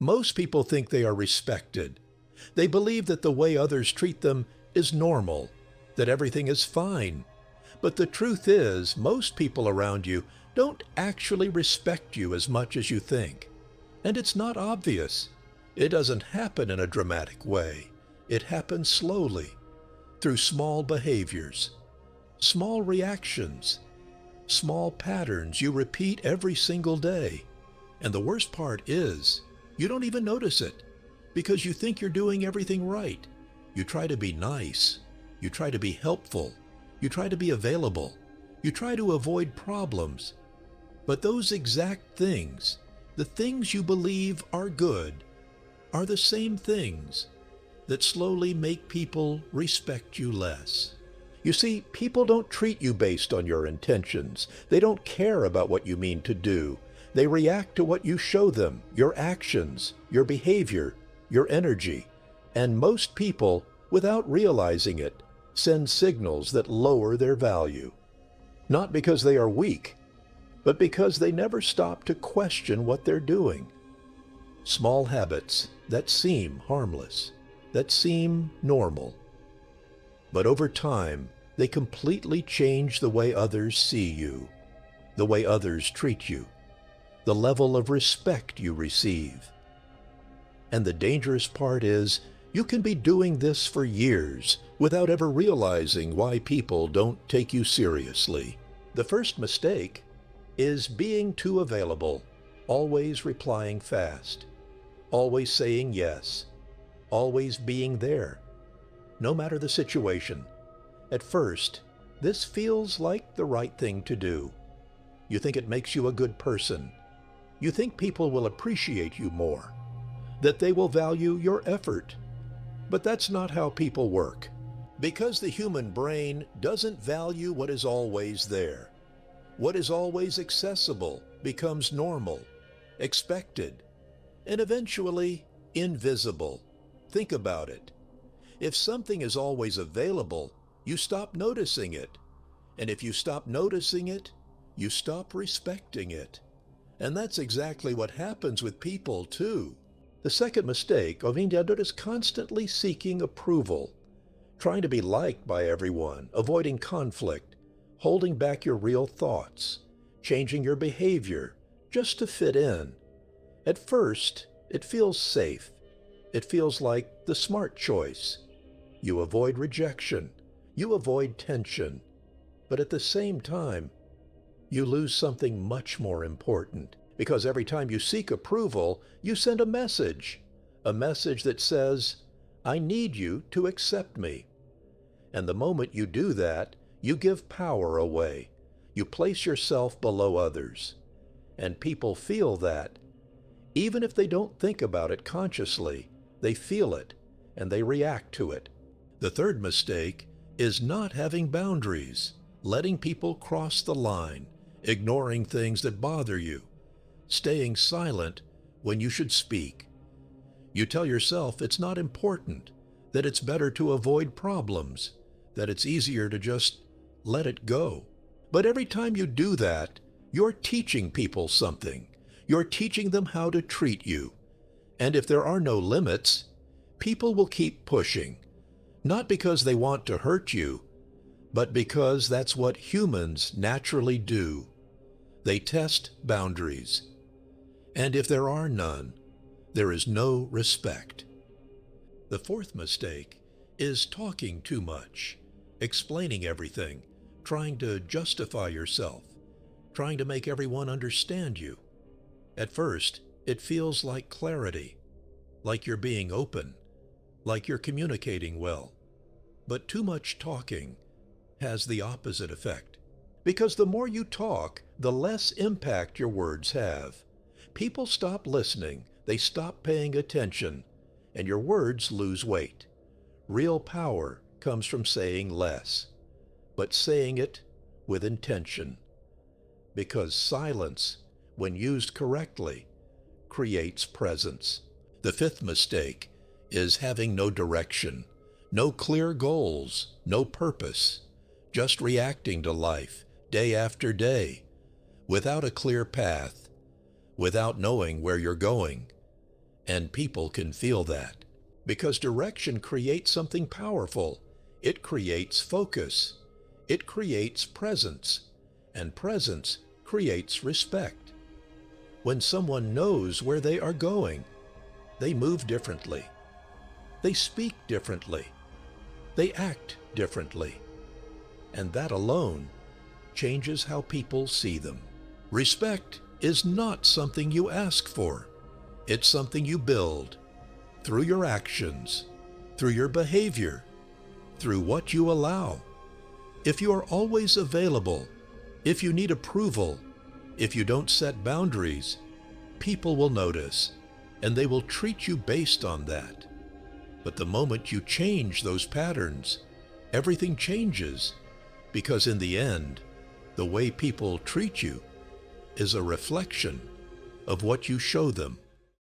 Most people think they are respected. They believe that the way others treat them is normal, that everything is fine. But the truth is, most people around you don't actually respect you as much as you think. And it's not obvious. It doesn't happen in a dramatic way. It happens slowly, through small behaviors, small reactions, small patterns you repeat every single day. And the worst part is, you don't even notice it, because you think you're doing everything right. You try to be nice. You try to be helpful. You try to be available. You try to avoid problems. But those exact things, the things you believe are good, are the same things that slowly make people respect you less. You see, people don't treat you based on your intentions. They don't care about what you mean to do. They react to what you show them, your actions, your behavior, your energy. And most people, without realizing it, send signals that lower their value. Not because they are weak, but because they never stop to question what they're doing. Small habits that seem harmless, that seem normal. But over time, they completely change the way others see you, the way others treat you, the level of respect you receive. And the dangerous part is, you can be doing this for years without ever realizing why people don't take you seriously. The first mistake is being too available, always replying fast, always saying yes, always being there, no matter the situation. At first, this feels like the right thing to do. You think it makes you a good person. You think people will appreciate you more, that they will value your effort. But that's not how people work. Because the human brain doesn't value what is always there. What is always accessible becomes normal, expected, and eventually invisible. Think about it. If something is always available, you stop noticing it. And if you stop noticing it, you stop respecting it. And that's exactly what happens with people too. The second mistake, o vendedor, is constantly seeking approval, trying to be liked by everyone, avoiding conflict, holding back your real thoughts, changing your behavior just to fit in. At first, it feels safe. It feels like the smart choice. You avoid rejection. You avoid tension. But at the same time, you lose something much more important. Because every time you seek approval, you send a message that says, I need you to accept me. And the moment you do that, you give power away. You place yourself below others. And people feel that. Even if they don't think about it consciously, they feel it, and they react to it. The third mistake is not having boundaries, letting people cross the line, ignoring things that bother you, staying silent when you should speak. You tell yourself it's not important, that it's better to avoid problems, that it's easier to just let it go. But every time you do that, you're teaching people something. You're teaching them how to treat you. And if there are no limits, people will keep pushing, not because they want to hurt you, but because that's what humans naturally do. They test boundaries. And if there are none, there is no respect. The fourth mistake is talking too much, explaining everything, trying to justify yourself, trying to make everyone understand you. At first, it feels like clarity, like you're being open, like you're communicating well. But too much talking has the opposite effect. Because the more you talk, the less impact your words have. People stop listening, they stop paying attention, and your words lose weight. Real power comes from saying less, but saying it with intention. Because silence, when used correctly, creates presence. The fifth mistake is having no direction, no clear goals, no purpose, just reacting to life day after day, without a clear path, without knowing where you're going. And people can feel that, because direction creates something powerful. It creates focus. It creates presence. And presence creates respect. When someone knows where they are going, they move differently. They speak differently. They act differently. And that alone changes how people see them. Respect is not something you ask for. It's something you build through your actions, through your behavior, through what you allow. If you are always available, if you need approval, if you don't set boundaries, people will notice, and they will treat you based on that. But the moment you change those patterns, everything changes, because in the end, the way people treat you is a reflection of what you show them.